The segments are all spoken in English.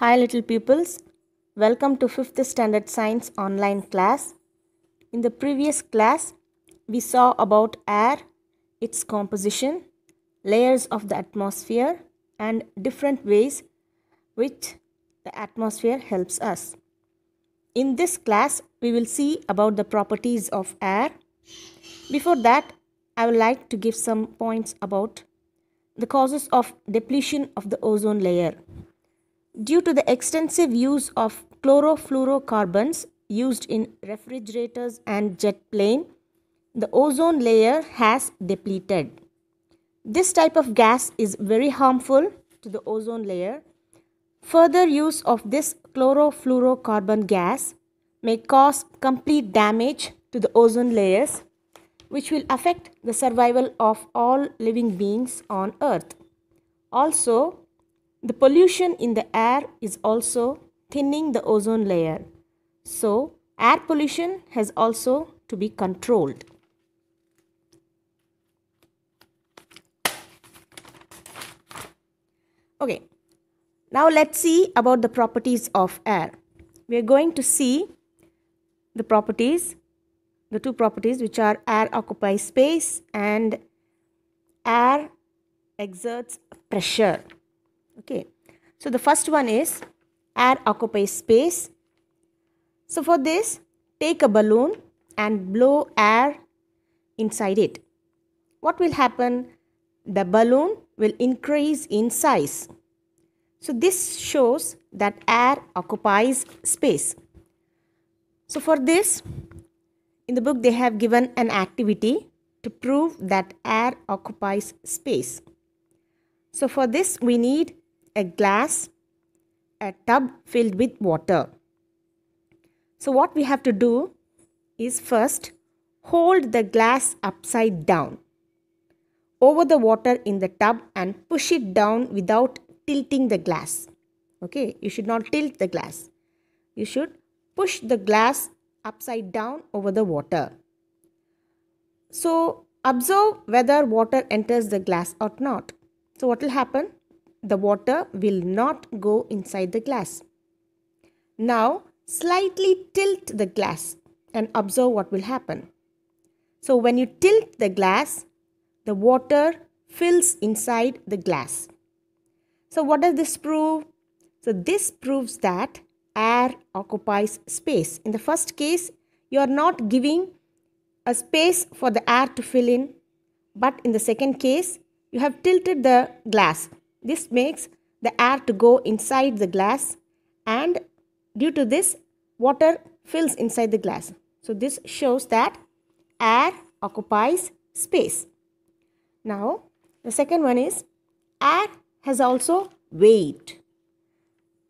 Hi little pupils, welcome to 5th standard science online class. In the previous class, we saw about air, its composition, layers of the atmosphere and different ways which the atmosphere helps us. In this class, we will see about the properties of air. Before that, I would like to give some points about the causes of depletion of the ozone layer. Due to the extensive use of chlorofluorocarbons used in refrigerators and jet plane, the ozone layer has depleted. This type of gas is very harmful to the ozone layer. Further use of this chlorofluorocarbon gas may cause complete damage to the ozone layers, which will affect the survival of all living beings on Earth. Also, the pollution in the air is also thinning the ozone layer. So, air pollution has also to be controlled. Okay, now let's see about the properties of air. We are going to see the properties, the two properties which are air occupies space and air exerts pressure. Okay, so the first one is air occupies space. So for this, take a balloon and blow air inside it. What will happen? The balloon will increase in size. So this shows that air occupies space. So for this, in the book they have given an activity to prove that air occupies space. So for this we need a glass, a tub filled with water. So what we have to do is first hold the glass upside down over the water in the tub and push it down without tilting the glass. Okay, you should not tilt the glass. You should push the glass upside down over the water. So observe whether water enters the glass or not. So what will happen? The water will not go inside the glass. Now slightly tilt the glass and observe what will happen. So when you tilt the glass, the water fills inside the glass. So what does this prove? So this proves that air occupies space. In the first case, you are not giving a space for the air to fill in, but in the second case, you have tilted the glass. This makes the air to go inside the glass, and due to this, water fills inside the glass. So this shows that air occupies space. Now, the second one is air has also weight.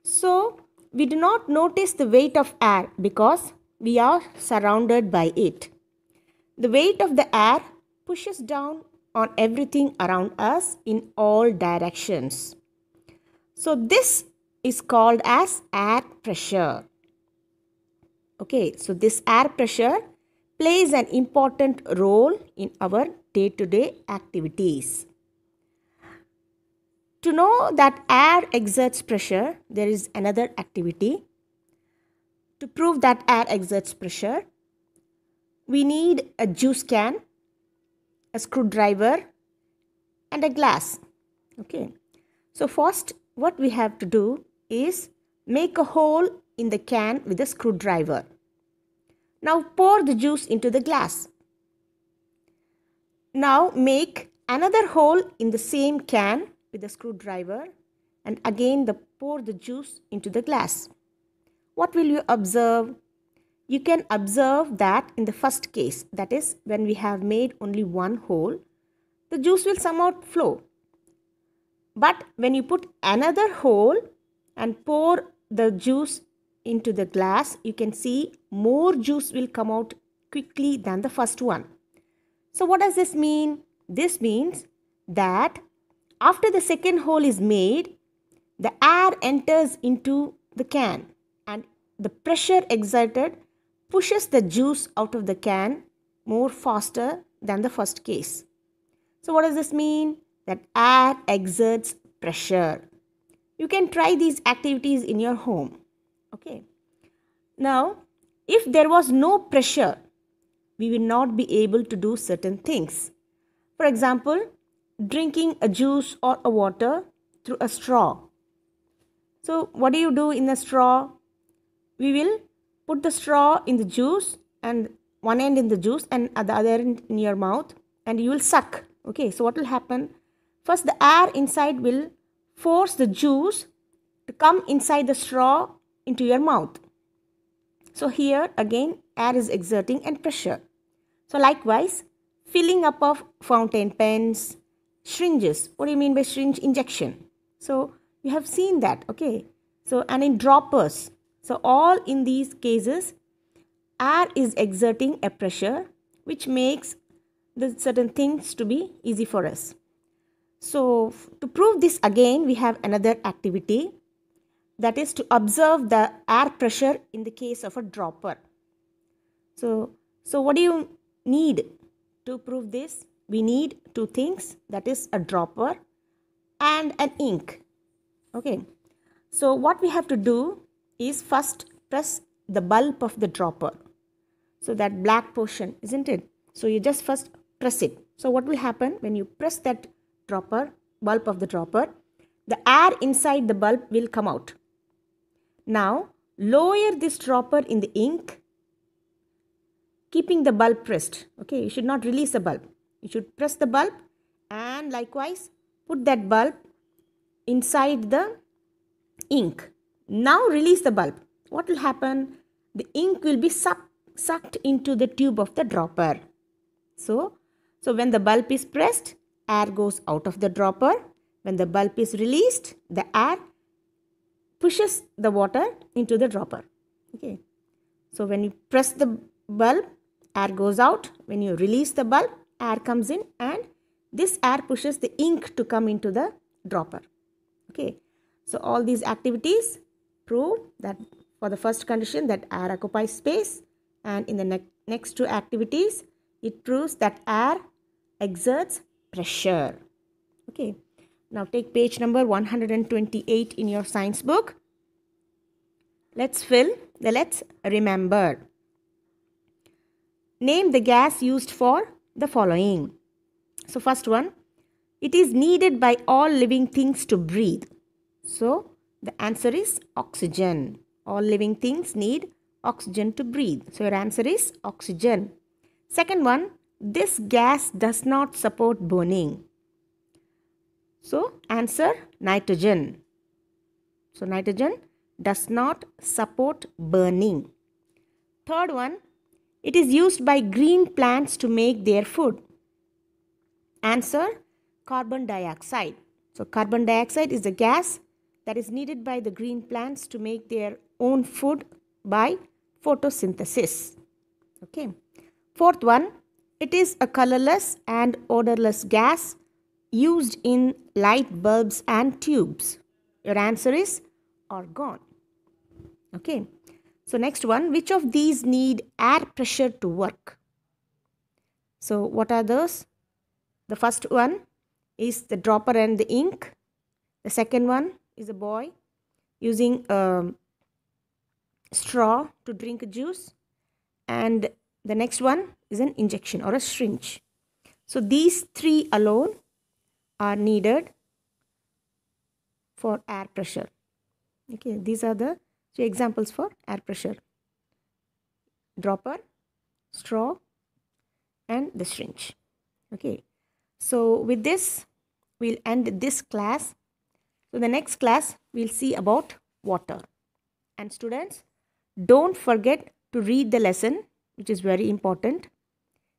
So, we do not notice the weight of air because we are surrounded by it. The weight of the air pushes down on everything around us in all directions. So this is called as air pressure. Okay, so this air pressure plays an important role in our day-to-day activities. To know that air exerts pressure, there is another activity. To prove that air exerts pressure, we need a juice can, a screwdriver and a glass. Okay, so first what we have to do is make a hole in the can with a screwdriver. Now pour the juice into the glass. Now make another hole in the same can with a screwdriver and again pour the juice into the glass. What will you observe? You can observe that in the first case, that is when we have made only one hole, the juice will somehow flow. But when you put another hole and pour the juice into the glass, you can see more juice will come out quickly than the first one. So what does this mean? This means that after the second hole is made, the air enters into the can and the pressure exerted pushes the juice out of the can more faster than the first case. So what does this mean? That air exerts pressure. You can try these activities in your home. Okay. Now, if there was no pressure, we will not be able to do certain things. For example, drinking a juice or a water through a straw. So, what do you do in a straw? We will put the straw in the juice and one end in the juice and the other end in your mouth, and you will suck. Okay, so what will happen? First, the air inside will force the juice to come inside the straw into your mouth. So here again air is exerting and pressure. So likewise, filling up of fountain pens, syringes. What do you mean by syringe? Injection. So you have seen that, okay. So and in droppers. So all in these cases, air is exerting a pressure which makes the certain things to be easy for us. So to prove this again, we have another activity, that is to observe the air pressure in the case of a dropper. So what do you need to prove this? We need two things, that is a dropper and an ink. Okay. So what we have to do is first press the bulb of the dropper. So that black portion, isn't it? So you just first press it. So what will happen when you press that dropper, bulb of the dropper? The air inside the bulb will come out. Now lower this dropper in the ink, keeping the bulb pressed. Okay, you should not release the bulb. You should press the bulb and likewise put that bulb inside the ink. Now release the bulb. What will happen? The ink will be sucked into the tube of the dropper. So when the bulb is pressed, air goes out of the dropper. When the bulb is released, the air pushes the water into the dropper. Okay. So when you press the bulb, air goes out. When you release the bulb, air comes in, and this air pushes the ink to come into the dropper. Okay. So all these activities prove that for the first condition, that air occupies space, and in the next two activities, it proves that air exerts pressure. Okay. Now take page number 128 in your science book. Let's remember. Name the gas used for the following. So first one, it is needed by all living things to breathe. So the answer is oxygen. All living things need oxygen to breathe. So your answer is oxygen. Second one, this gas does not support burning. So answer nitrogen. So nitrogen does not support burning. Third one, it is used by green plants to make their food. Answer carbon dioxide. So carbon dioxide is the gas that is needed by the green plants to make their own food by photosynthesis. Okay. Fourth one, it is a colorless and odorless gas used in light bulbs and tubes. Your answer is argon. Okay. So next one, which of these need air pressure to work? So what are those? The first one is the dropper and the ink. The second one is a boy using a straw to drink a juice. And the next one is an injection or a syringe. So these three alone are needed for air pressure. Okay, these are the three examples for air pressure: dropper, straw, and the syringe. Okay, so with this we'll end this class. So the next class we'll see about water. And students, don't forget to read the lesson, which is very important.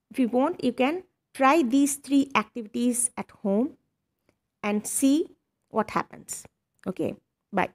If you want, you can try these three activities at home and see what happens. Okay, bye.